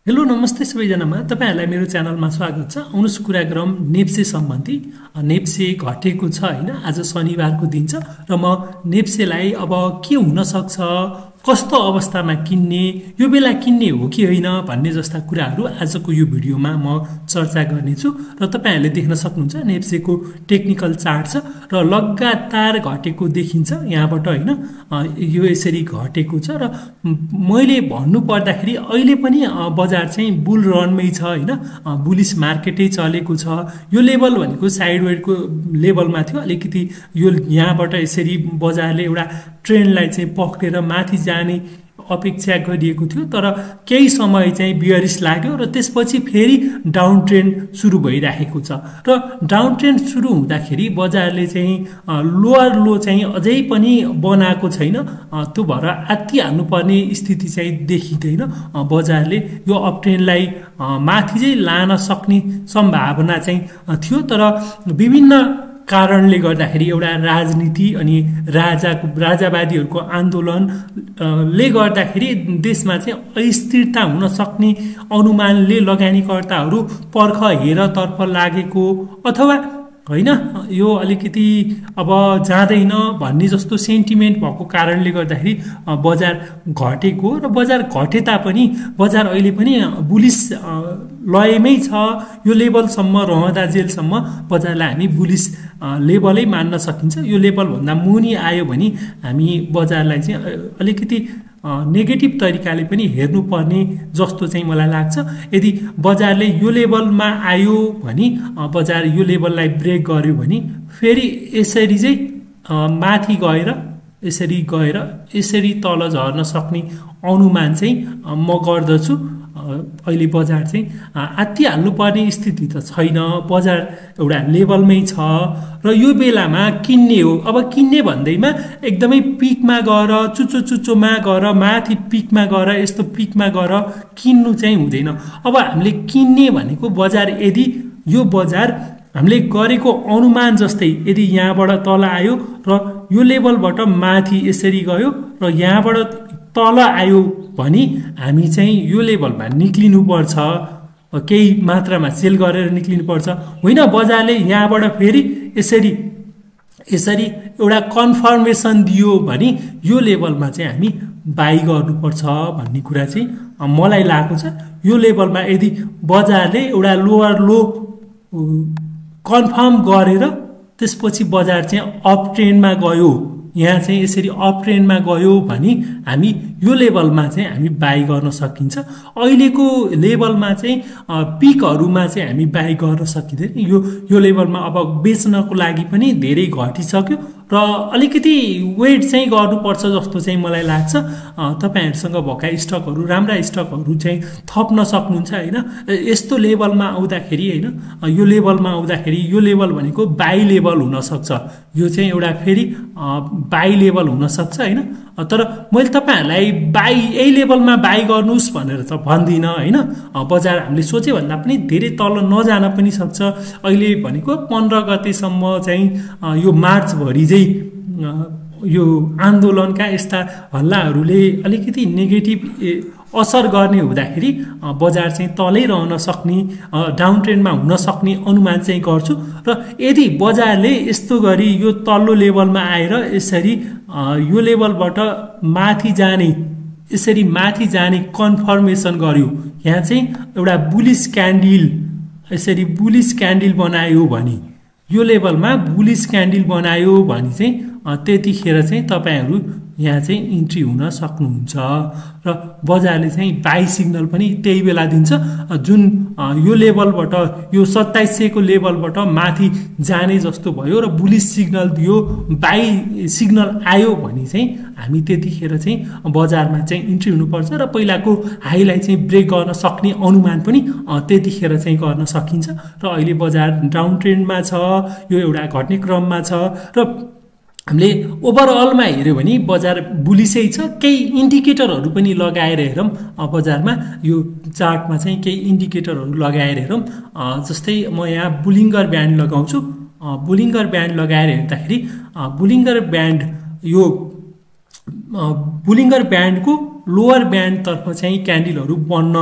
Hello नमस्ते सबैजनामा तपाईहरुलाई मेरो च्यानलमा स्वागत छ। आउनुस कुरा गरौँ नेप्से सम्बन्धी। नेप्से घटेको छ हैन, आज शनिबारको दिन छ र म नेप्सेलाई अब के हुन सक्छ, कस्तो अवस्थामा किन्ने, यो बेला किन्ने हो कि होइन भन्ने जस्ता कुराहरू आजको यो भिडियोमा म चर्चा गर्नेछु। र तपाईहरुले देख्न सक्नुहुन्छ नेप्सेको टेक्निकल चार्ट छ र लगातार घटेको देखिन्छ यहाँबाट हैन, यो यसरी घटेको छ र मैले भन्नु पर्दाखेरि अहिले पनि बजार चाहिँ बुल रनमै छ हैन, बुलिश मार्केटै चलेको छ। यो लेभल भनेको साइडवेडको लेभलमा थियो, अलिकति यो यहाँबाट यसरी बजारले एउटा ट्रेन्डलाई चाहिँ पक्रेर माथि जाने अपेक्षा गरिएको थियो, तर केही समय चाहिँ बियरिश लाग्यो र त्यसपछि फेरि डाउन ट्रेन्ड सुरु भइराखेको छ। र डाउन ट्रेन्ड सुरु हुँदाखेरि बजारले चाहिँ लोअर लो चाहिँ अझै पनि बनाएको छैन, त्यो भएर आत्तिहाल्नुपर्ने स्थिति चाहिँ देखिँदैन। बजारले यो अप ट्रेन्डलाई माथि चाहिँ लान सक्ने सम्भावना चाहिँ थियो, तर विभिन्न कारणले गर्दाखेरि एउटा राजनीति अनि राजावादीहरूको आन्दोलनले गर्दाखेरि देशमा चाहिँ अस्थिरता हुन सक्ने अनुमानले लगानीकर्ताहरू पर्ख हेरतर्फ लागेको अथवा हैन यो अलिकति अब जाँदैन भन्ने जस्तो सेन्टिमेन्ट भएको कारणले गर्दाखेरि बजार घटेको र बजार घटे तापनि बजार अहिले पनि बुलिश लयमै छ। यो लेभलसम्म रहँदा जेलसम्म बजारलाई हामी बुलिश लेभलै मान्न सकिन्छ। यो लेभलभन्दा मुनि आयो भने हामी बजारलाई चाहिँ अलिकति नेगेटिभ तरिकाले पनि हेर्नुपर्ने जस्तो चाहिँ मलाई लाग्छ। यदि बजारले यो लेभलमा आयो भने, बजार यो लेभललाई ब्रेक गर्यो भने फेरि यसरी चाहिँ माथि गएर यसरी तल झर्न सक्ने अनुमान चाहिँ म गर्दछु। अहिले बजार चाहिँ आत्तिहाल्नुपर्ने स्थिति त छैन, बजार एउटा लेभलमै छ र यो बेलामा किन्ने हो। अब किन्ने भन्दैमा एकदमै पिकमा गएर चुच्चोमा गएर माथि पिकमा गएर यस्तो पिकमा गएर किन्नु चाहिँ हुँदैन। अब हामीले किन्ने भनेको बजार यदि यो बजार हामीले गरेको अनुमान जस्तै यदि यहाँबाट तल आयो र यो लेभलबाट माथि यसरी गयो र यहाँबाट तल आयो भने हामी चाहिँ यो लेभलमा निक्लिनुपर्छ, केही मात्रामा सेल गरेर निक्लिनुपर्छ। होइन बजारले यहाँबाट फेरि यसरी एउटा कन्फर्मेसन दियो भने यो लेभलमा चाहिँ हामी बाई गर्नुपर्छ भन्ने कुरा चाहिँ मलाई लागेको छ। यो लेभलमा यदि बजारले एउटा लोअर लो कन्फर्म गरेर त्यसपछि बजार चाहिँ अप ट्रेन्डमा गयो, यहाँ चाहिँ यसरी अप ट्रेन्डमा गयो भने हामी यो लेभलमा चाहिँ हामी बाई गर्न सकिन्छ। अहिलेको लेभलमा चाहिँ पिकहरूमा चाहिँ हामी बाई गर्न सकिँदैन। यो लेभलमा अब बेच्नको लागि पनि धेरै घटिसक्यो र अलिकति वेट चाहिँ गर्नुपर्छ जस्तो चाहिँ मलाई लाग्छ। तपाईहरुसँग भएका स्टकहरू, राम्रा स्टकहरू चाहिँ थप्न सक्नुहुन्छ हैन। यस्तो लेभलमा आउँदाखेरि हैन, यो लेभलमा आउँदाखेरि यो लेभल भनेको बाई लेभल हुन सक्छ, यो चाहिँ एउटा फेरि बाई लेभल हुन सक्छ हैन। तर मैले तपाईहरुलाई बाई यही लेभलमा बाई गर्नुस् भनेर त भन्दिन हैन। बजार हामीले सोचे भन्दा पनि धेरै तल नजान पनि सक्छ। अहिले भनेको 15 गतेसम्म चाहिँ यो मार्च भरि चाहिँ यो आन्दोलनका यस्ता हल्लाहरूले अलिकति नेगेटिभ असर गर्ने हुँदाखेरि बजार चाहिँ तलै रहन सक्ने, डाउन ट्रेन्डमा हुन सक्ने अनुमान चाहिँ गर्छु। र यदि बजारले यस्तो गरी यो तल्लो लेभलमा आएर यसरी यो लेभलबाट माथि जाने कन्फर्मेसन गर्यो, यहाँ चाहिँ एउटा बुलिश क्यान्डल यसरी बुलिश क्यान्डल बनायो भने, यो लेभलमा बुलिश क्यान्डल बनायो भने चाहिँ त्यतिखेर चाहिँ तपाईहरु यहाँ चाहिँ इन्ट्री हुन सक्नुहुन्छ र बजारले चाहिँ बाई सिग्नल पनि त्यही बेला दिन्छ जुन यो लेभलबाट, यो 2700 को लेभलबाट माथि जाने जस्तो भयो र बुलिश सिग्नल दियो, बाई सिग्नल आयो भने चाहिँ हामी त्यतिखेर चाहिँ बजारमा चाहिँ इन्ट्री हुनुपर्छ र पहिलाको हाईलाई चाहिँ ब्रेक गर्न सक्ने अनुमान पनि त्यतिखेर चाहिँ गर्न सकिन्छ। र अहिले बजार डाउन ट्रेन्डमा छ, यो एउटा घट्ने क्रममा छ र हामीले ओभरअलमा हेर्यो भने बजार बुलिसै छ। केही इन्डिकेटरहरू पनि लगाएर हेरौँ बजारमा, यो चार्टमा चाहिँ केही इन्डिकेटरहरू लगाएर हेरौँ। जस्तै म यहाँ बुलिङ्गर ब्यान्ड लगाउँछु। बुलिङ्गर ब्यान्ड लगाएर हेर्दाखेरि बुलिङ्गर ब्यान्डको लोअर ब्यान्डतर्फ चाहिँ क्यान्डलहरू बन्न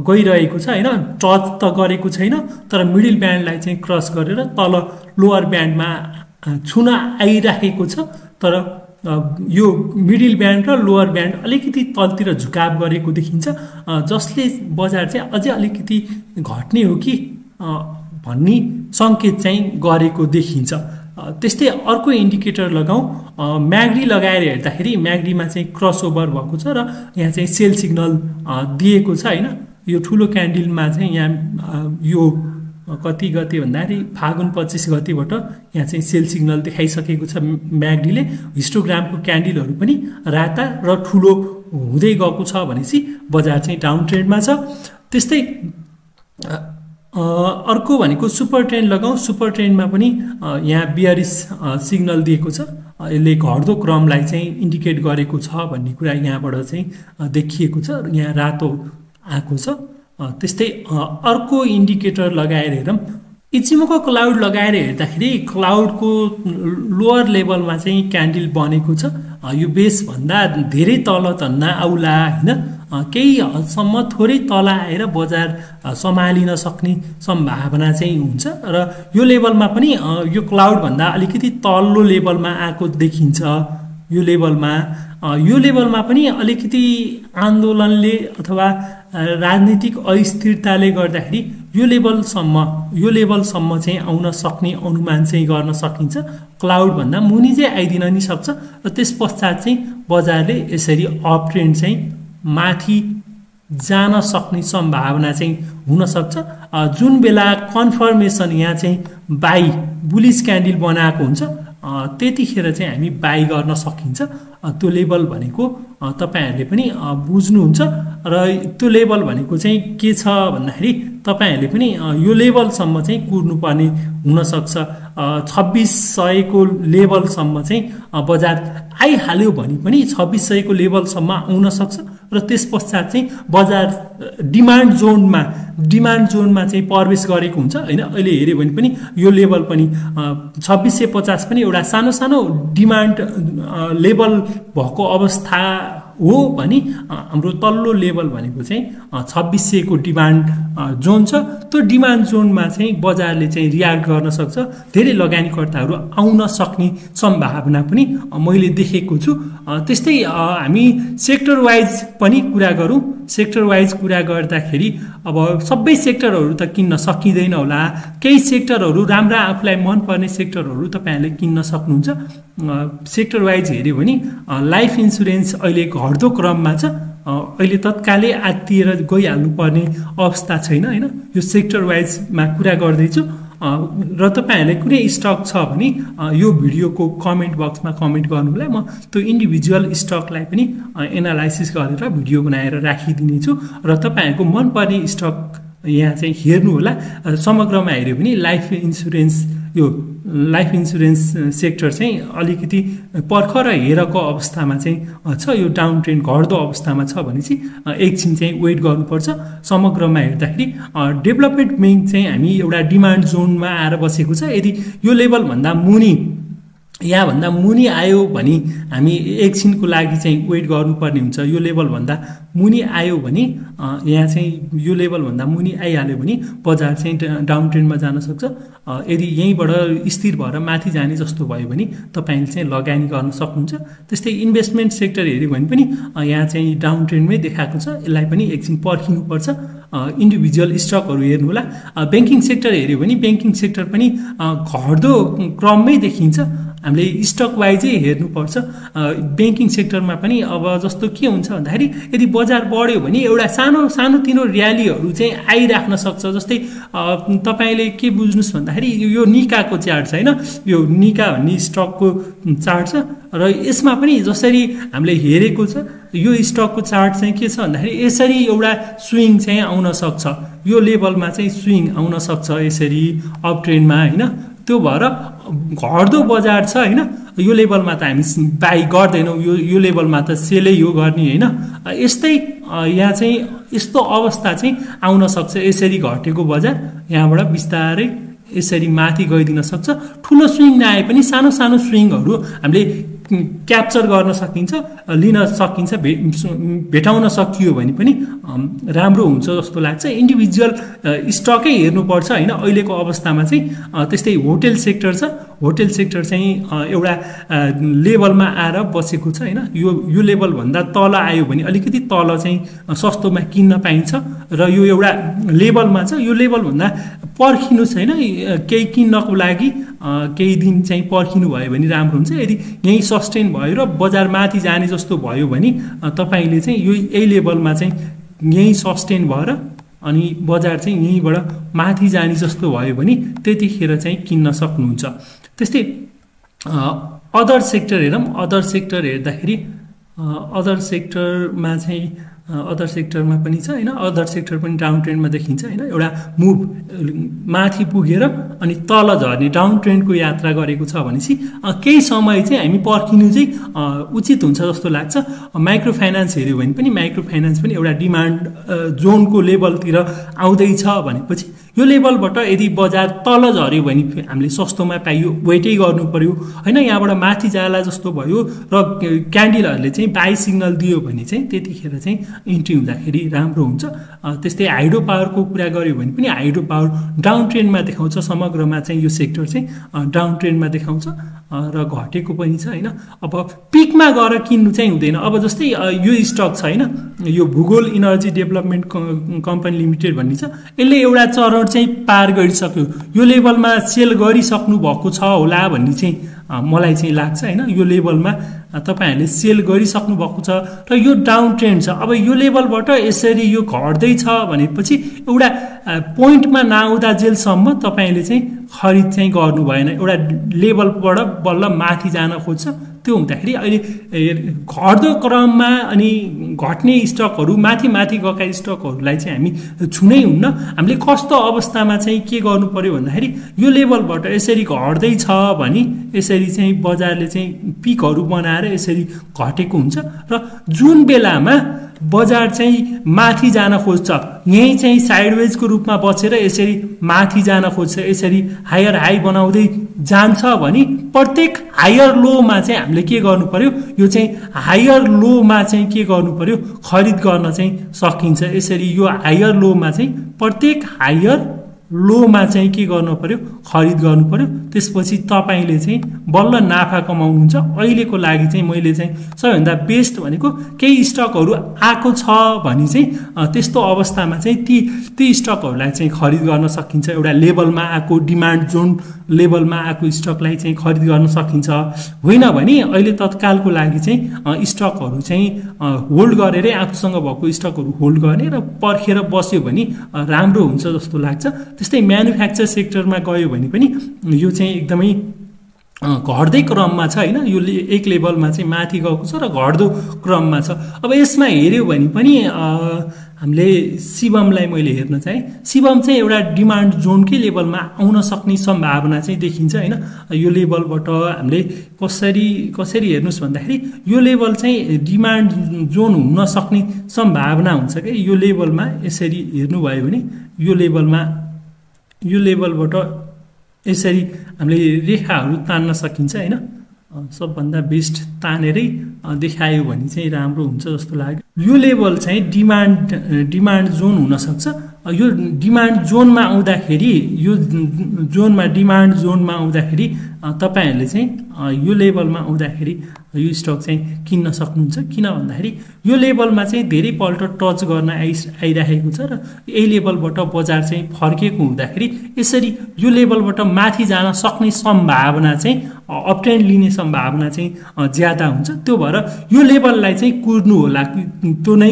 गइरहेको छ हैन, टच त गरेको छैन तर मिडल ब्यान्डलाई चाहिँ क्रस गरेर तल लोअर ब्यान्डमा छुन आइराखेको छ। तर यो मिडल ब्यान्ड र लोअर ब्यान्ड अलिकति तलतिर झुकाव गरेको देखिन्छ, जसले बजार चाहिँ अझै अलिकति घट्ने हो कि भन्ने सङ्केत चाहिँ गरेको देखिन्छ। त्यस्तै अर्को इन्डिकेटर लगाउँ, म्याग्डी लगाएर हेर्दाखेरि म्याग्डीमा चाहिँ क्रस ओभर भएको छ र यहाँ चाहिँ सेल सिग्नल दिएको छ हैन। यो ठुलो क्यान्डलमा चाहिँ यहाँ यो कति गते भन्दाखेरि फागुन 25 गतेबाट यहाँ चाहिँ सेल सिग्नल देखाइसकेको छ म्याग्डीले। हिस्टोग्रामको क्यान्डलहरू पनि राता र ठुलो हुँदै गएको छ भनेपछि बजार चाहिँ डाउन ट्रेन्डमा छ। त्यस्तै अर्को भनेको सुपर ट्रेन्ड लगाउँ, सुपर ट्रेन्डमा पनि यहाँ बियरिस सिग्नल दिएको छ, यसले घट्दो क्रमलाई चाहिँ इन्डिकेट गरेको छ भन्ने कुरा यहाँबाट चाहिँ देखिएको छ, यहाँ रातो आएको छ। त्यस्तै अर्को इन्डिकेटर लगाएर हेरौँ, इचिमोको क्लाउड लगाएर हेर्दाखेरि क्लाउडको लोअर लेभलमा चाहिँ क्यान्डल बनेको छ। यो बेसभन्दा धेरै तल त नआउला हैन, केही हदसम्म थोरै तल आएर बजार सम्हालिन सक्ने सम्भावना चाहिँ हुन्छ र यो लेभलमा पनि यो क्लाउडभन्दा अलिकति तल्लो लेभलमा आएको देखिन्छ। यो लेभलमा पनि अलिकति आन्दोलनले अथवा राजनीतिक अस्थिरताले गर्दाखेरि यो लेभलसम्म चाहिँ आउन सक्ने अनुमान चाहिँ गर्न सकिन्छ। क्लाउडभन्दा मुनि चाहिँ आइदिन नि सक्छ र त्यस पश्चात चाहिँ बजारले यसरी अप ट्रेन्ड चाहिँ माथि जान सक्ने सम्भावना चाहिँ हुन सक्छ। जुन बेला कन्फर्मेसन यहाँ चाहिँ बाई बुलिस क्यान्डल बनाएको हुन्छ त्यतिखेर चाहिँ हामी बाई गर्न सकिन्छ। त्यो लेभल भनेको तपाईहरुले पनि बुझ्नुहुन्छ र त्यो लेभल भनेको चाहिँ के छ भन्दाखेरि तपाईहरुले पनि यो लेभलसम्म चाहिँ कुर्नुपर्ने हुन सक्छ। 2600 को लेभलसम्म चाहिँ बजार आइहाल्यो भने पनि 2600 को लेभलसम्म आउन सक्छ र त्यस पश्चात चाहिँ बजार डिमान्ड जोनमा चाहिँ प्रवेश गरेको हुन्छ हैन। अहिले हेर्यो भने पनि यो लेभल पनि 2650 पनि एउटा सानो डिमान्ड लेभल भएको अवस्था हो भने हाम्रो तल्लो लेभल भनेको चाहिँ 2600 को डिमान्ड जोन छ। त्यो डिमान्ड जोनमा चाहिँ बजारले चाहिँ रियाक्ट गर्न सक्छ, धेरै लगानीकर्ताहरू आउन सक्ने सम्भावना पनि मैले देखेको छु। त्यस्तै हामी सेक्टर वाइज पनि कुरा गरौँ। सेक्टर वाइज कुरा गर्दाखेरि अब सबै सेक्टरहरू त किन्न सकिँदैन होला, केही सेक्टरहरू राम्रा आफूलाई मनपर्ने सेक्टरहरू तपाईहरुले किन्न सक्नुहुन्छ। सेक्टर वाइज हेर्यो भने लाइफ इन्सुरेन्स अहिले घट्दो क्रममा छ, अहिले तत्कालै आत्तिएर गइहाल्नु पर्ने अवस्था छैन हैन। यो सेक्टर वाइजमा कुरा गर्दैछु र तपाईहरुले कुनै स्टक छ भने यो भिडियोको कमेन्ट बक्समा कमेन्ट गर्नुलाई म त्यो इन्डिभिजुअल स्टकलाई पनि एनालाइसिस गरेर भिडियो बनाएर राखिदिनेछु र तपाईहरुको मनपर्ने स्टक यहाँ चाहिँ हेर्नु होला। समग्रमा हेर्यो भने लाइफ इन्सुरेन्स सेक्टर चाहिँ अलिकति पर्खर हेरको अवस्थामा चाहिँ छ। यो डाउन ट्रेन्ड घट्दो अवस्थामा छ भनेपछि एकछिन चाहिँ वेट गर्नुपर्छ। समग्रमा हेर्दाखेरि डेभलपमेन्ट ब्याङ्क चाहिँ हामी एउटा डिमान्ड जोनमा आएर बसेको छ। यदि यो लेभलभन्दा मुनि यहाँभन्दा मुनि आयो भने हामी एकछिनको लागि चाहिँ वेट गर्नुपर्ने हुन्छ। यो लेभलभन्दा मुनि आयो भने यहाँ चाहिँ यो लेभलभन्दा मुनि आइहाल्यो भने बजार चाहिँ डाउन ट्रेन्डमा जान सक्छ। यदि यहीँबाट स्थिर भएर माथि जाने जस्तो भयो भने तपाईले चाहिँ लगानी गर्न सक्नुहुन्छ। त्यस्तै इन्भेस्टमेन्ट सेक्टर हेर्यो भने पनि यहाँ चाहिँ डाउन ट्रेन्डमै देखाएको छ, यसलाई पनि एकछिन पर्खिनुपर्छ। इन्डिभिजुअल स्टकहरू हेर्नु होला। ब्याङ्किङ सेक्टर हेर्यो भने ब्याङ्किङ सेक्टर पनि घट्दो क्रममै देखिन्छ। हामीले स्टक वाइजै हेर्नुपर्छ। ब्याङ्किङ सेक्टरमा पनि अब जस्तो के हुन्छ भन्दाखेरि यदि बजार बढ्यो भने एउटा सानोतिनो र्यालीहरू चाहिँ आइराख्न सक्छ। जस्तै तपाईले के बुझ्नुस् भन्दाखेरि यो निकाको चार्ट छ हैन, यो निका भन्ने स्टकको चार्ट छ र यसमा पनि जसरी हामीले हेरेको छ यो स्टकको चार्ट चाहिँ के छ भन्दाखेरि यसरी एउटा स्विङ चाहिँ आउन सक्छ। यो लेभलमा चाहिँ स्विङ आउन सक्छ यसरी अप ट्रेन्डमा हैन। त्यो भएर घट्दो बजार छ हैन। यो लेभलमा त हामी बाई गर्दैनौँ, यो लेभलमा त सेलै हो गर्ने हैन। यस्तै यहाँ चाहिँ यस्तो अवस्था चाहिँ आउन सक्छ। यसरी घटेको बजार यहाँबाट बिस्तारै यसरी माथि गइदिन सक्छ। ठुलो स्विङ नआए पनि सानो स्विङहरू हामीले क्याप्चर गर्न सकिन्छ, लिन सकिन्छ, भेटाउन सकियो भने पनि राम्रो हुन्छ जस्तो लाग्छ। इन्डिभिजुअल स्टकै हेर्नुपर्छ होइन। अहिलेको अवस्थामा चाहिँ त्यस्तै होटेल सेक्टर छ, होटेल सेक्टर चाहिँ एउटा लेभलमा आएर बसेको छ होइन। यो लेभलभन्दा तल आयो भने अलिकति तल चाहिँ सस्तोमा किन्न पाइन्छ र यो एउटा लेभलमा छ। यो लेभलभन्दा पर्खिनु छैन, केही किन्नको लागि केही दिन चाहिँ पर्खिनु भयो भने राम्रो हुन्छ। यदि यहीँ सस्टेन भयो र बजार माथि जाने जस्तो भयो भने तपाईँले चाहिँ यही लेभलमा चाहिँ यहीँ सस्टेन भएर अनि बजार चाहिँ यहीँबाट माथि जाने जस्तो भयो भने त्यतिखेर चाहिँ किन्न सक्नुहुन्छ। त्यस्तै अदर सेक्टर हेरौँ। अदर सेक्टर हेर्दाखेरि अदर सेक्टरमा चाहिँ अदर सेक्टरमा पनि छ होइन। अदर सेक्टर पनि डाउन ट्रेन्डमा देखिन्छ होइन। एउटा मुभ माथि पुगेर अनि तल झर्ने डाउन ट्रेन्डको यात्रा गरेको छ भनेपछि केही समय चाहिँ हामी पर्खिनु चाहिँ उचित हुन्छ जस्तो लाग्छ। माइक्रो फाइनेन्स हेऱ्यो भने पनि माइक्रो फाइनेन्स पनि एउटा डिमान्ड जोनको लेभलतिर आउँदैछ भनेपछि यो लेभलबाट यदि बजार तल झऱ्यो भने हामीले सस्तोमा पाइयो, वेटै गर्नु पर्यो होइन। यहाँबाट माथि जाला जस्तो भयो र क्यान्डलहरूले चाहिँ बाई सिग्नल दियो भने चाहिँ त्यतिखेर चाहिँ इन्ट्री हुँदाखेरि राम्रो हुन्छ। त्यस्तै हाइड्रो पावरको कुरा गर्यो भने पनि हाइड्रो पावर डाउन ट्रेन्डमा देखाउँछ। समग्रमा चाहिँ यो सेक्टर चाहिँ डाउन ट्रेन्डमा देखाउँछ र घटेको पनि छ होइन। अब पिकमा गएर किन्नु चाहिँ हुँदैन। अब जस्तै यो स्टक छ होइन, यो भूगोल इनर्जी डेभलपमेन्ट कम्पनी लिमिटेड भन्ने छ। यसले एउटा चरण चाहिँ पार गरिसक्यो, यो लेभलमा सेल गरिसक्नु भएको छ होला भन्ने चाहिँ मलाई चाहिँ लाग्छ होइन। यो लेभलमा तपाईहरुले सेल गरिसक्नु भएको छ र यो डाउन ट्रेन्ड छ। अब यो लेभलबाट यसरी यो घट्दै छ भनेपछि एउटा पोइन्टमा नआउँदा जेलसम्म तपाईले चाहिँ खरिद चाहिँ गर्नु भएन। एउटा लेभलबाट बल्ल माथि जान खोज्छ, त्यो हुँदाखेरि अहिले घट्दो क्रममा अनि घट्ने स्टकहरु माथि माथि गएका स्टकहरुलाई चाहिँ हामी छुनै हुन्न। हामीले कस्तो अवस्थामा चाहिँ के गर्नु पर्यो भन्दाखेरि यो लेभलबाट यसरी घट्दै छ भने यसरी चाहिँ बजारले चाहिँ पिकहरु बनाएर यसरी घटेको हुन्छ र जुन बेलामा बजार चाहिँ माथि जान खोज्छ, यही चाहिँ साइडवेजको रूपमा बसेर यसरी माथि जान खोज्छ, यसरी हायर हाई बनाउँदै जान्छ भने प्रत्येक हायर लोमा चाहिँ हामीले के गर्नु पर्यो, यो चाहिँ हायर लोमा चाहिँ के गर्नु पर्यो, खरिद गर्न चाहिँ सकिन्छ। यसरी यो हायर लोमा चाहिँ प्रत्येक हायर लोमा चाहिँ के गर्नु पर्यो, खरिद गर्नु पर्यो। त्यसपछि तपाईले चाहिँ बल्ल नाफा कमाउनुहुन्छ। अहिलेको लागि चाहिँ मैले चाहिँ सबैभन्दा बेस्ट भनेको केही स्टकहरु आएको छ भने चाहिँ त्यस्तो अवस्थामा चाहिँ ती स्टकहरुलाई चाहिँ खरिद गर्न सकिन्छ। एउटा लेभलमा आएको डिमान्ड जोन लेभलमा आएको स्टकलाई चाहिँ खरिद गर्न सकिन्छ। होइन भने अहिले तत्कालको लागि चाहिँ स्टकहरु चाहिँ होल्ड गरेरै आफूसँग भएको स्टकहरु होल्ड गर्ने र पर्खेर बस्यो भने राम्रो हुन्छ जस्तो लाग्छ। त्यस्तै म्यानुफ्याक्चर सेक्टरमा गयो भने पनि यो चाहिँ एकदमै घट्दै क्रममा छ हैन। यो एक लेभलमा चाहिँ माथि गएको छ र घट्दो क्रममा छ। अब यसमा हेर्यो भने पनि हामीले शिवमलाई मैले हेर्न चाहे, शिवम चाहिँ एउटा डिमान्ड जोनकै लेभलमा आउन सक्ने सम्भावना चाहिँ देखिन्छ हैन। यो लेभलबाट हामीले कसरी हेर्नुस् भन्दाखेरि यो लेभल चाहिँ डिमान्ड जोन हुन सक्ने सम्भावना हुन्छ के। यो लेभलमा यसरी हेर्नु भयो भने यो लेभलबाट यसरी हामीले रेखाहरु तान्न सकिन्छ हैन। सबभन्दा बेस्ट तानेरै देखायो भने चाहिँ राम्रो हुन्छ जस्तो लाग्यो। यो लेभल चाहिँ डिमान्ड जोन हुन सक्छ। यो डिमान्ड जोनमा आउँदाखेरि यो जोनमा डिमान्ड जोनमा आउँदाखेरि तपाईहरुले चाहिँ यो लेभलमा आउँदाखेरि यो स्टक चाहिँ किन्न सक्नुहुन्छ। किन भन्दाखेरि यो लेभलमा चाहिँ धेरै पल्ट टच गर्न आइराखेको छ र यही लेभलबाट बजार चाहिँ फर्केको हुँदाखेरि यसरी यो लेभलबाट माथि जान सक्ने सम्भावना चाहिँ अपट्रेन्ड लिने सम्भावना चाहिँ ज्यादा हुन्छ। त्यो भएर यो लेभललाई चाहिँ कुर्नु होला, त्यो नै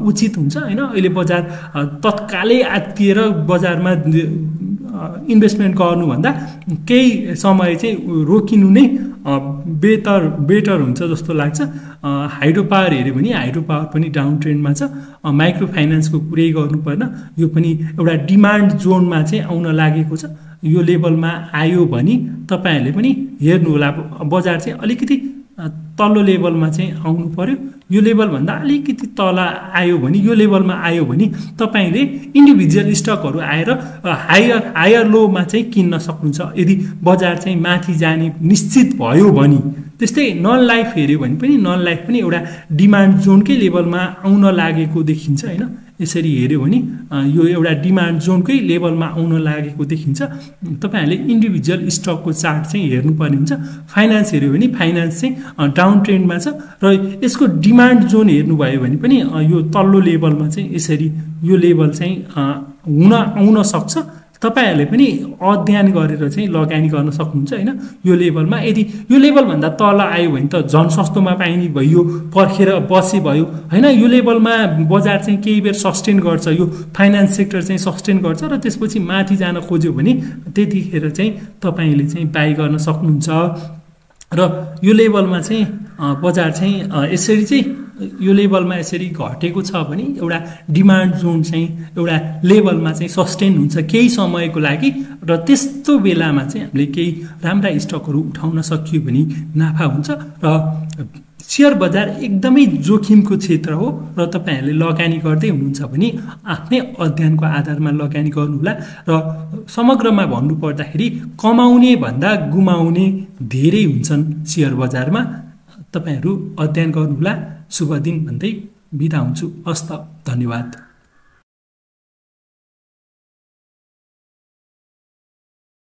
उचित हुन्छ हैन। अहिले बजार तत्कालै आत्तिएर बजारमा इन्भेस्टमेन्ट गर्नुभन्दा केही समय चाहिँ रोकिनु नै बेटर हुन्छ जस्तो लाग्छ। हाइड्रो पावर हेर्यो भने हाइड्रो पावर पनि डाउन ट्रेन्डमा छ। माइक्रो फाइनेन्सको कुरै गर्नु पर्न, यो पनि एउटा डिमान्ड जोनमा चाहिँ आउन लागेको छ। यो लेभलमा आयो भने तपाईहरुले पनि हेर्नु होला, बजार चाहिँ अलिकति तल्लो लेभलमा चाहिँ आउनु पर्यो। यो लेभलभन्दा अलिकति तल आयो भने, यो लेभलमा आयो भने तपाईले इन्डिभिजुअल स्टकहरु आएर हायर लोमा चाहिँ किन्न सक्नुहुन्छ। यदि बजार चाहिँ माथि जाने निश्चित भयो भने त्यस्तै नन लाइफ हेऱ्यो भने पनि नन लाइफ पनि एउटा डिमान्ड जोनकै लेभलमा आउन लागेको देखिन्छ होइन। यसरी हेऱ्यो भने यो एउटा डिमान्ड जोनकै लेभलमा आउन लागेको देखिन्छ। तपाईँहरूले इन्डिभिजुअल स्टकको चार्ट चाहिँ हेर्नुपर्ने हुन्छ। फाइनेन्स हेऱ्यो भने फाइनेन्स चाहिँ डाउन ट्रेन्डमा छ र यसको डिमान्ड जोन हेर्नुभयो भने पनि यो तल्लो लेभलमा चाहिँ यसरी यो लेभल चाहिँ आउन सक्छ। तपाईँहरूले पनि अध्ययन गरेर चाहिँ लगानी गर्न सक्नुहुन्छ होइन। यो लेभलमा यदि यो लेभलभन्दा तल आयो भने त झन् सस्तोमा पाइने भयो, पर्खेर बसे भयो होइन। यो लेभलमा बजार चाहिँ केही बेर सस्टेन गर्छ, यो फाइनेन्स सेक्टर चाहिँ सस्टेन गर्छ र त्यसपछि माथि जान खोज्यो भने त्यतिखेर चाहिँ तपाईँले चाहिँ बाई गर्न सक्नुहुन्छ। र यो लेभलमा चाहिँ बजार चाहिँ यसरी चाहिँ यो लेभलमा यसरी घटेको छ भने एउटा डिमान्ड जोन चाहिँ एउटा लेभलमा चाहिँ सस्टेन हुन्छ केही समयको लागि र त्यस्तो बेलामा चाहिँ हामीले केही राम्रा स्टकहरू उठाउन सकियो भने नाफा हुन्छ। र सेयर बजार एकदमै जोखिमको क्षेत्र हो र तपाईँहरूले लगानी गर्दै हुनुहुन्छ भने आफ्नै अध्ययनको आधारमा लगानी गर्नुहोला। र समग्रमा भन्नुपर्दाखेरि कमाउने भन्दा गुमाउने धेरै हुन्छन् सेयर बजारमा। तपाईँहरू अध्ययन गर्नुहोला। शुभ दिन भन्दै बिदा हुन्छु। हस्त, धन्यवाद।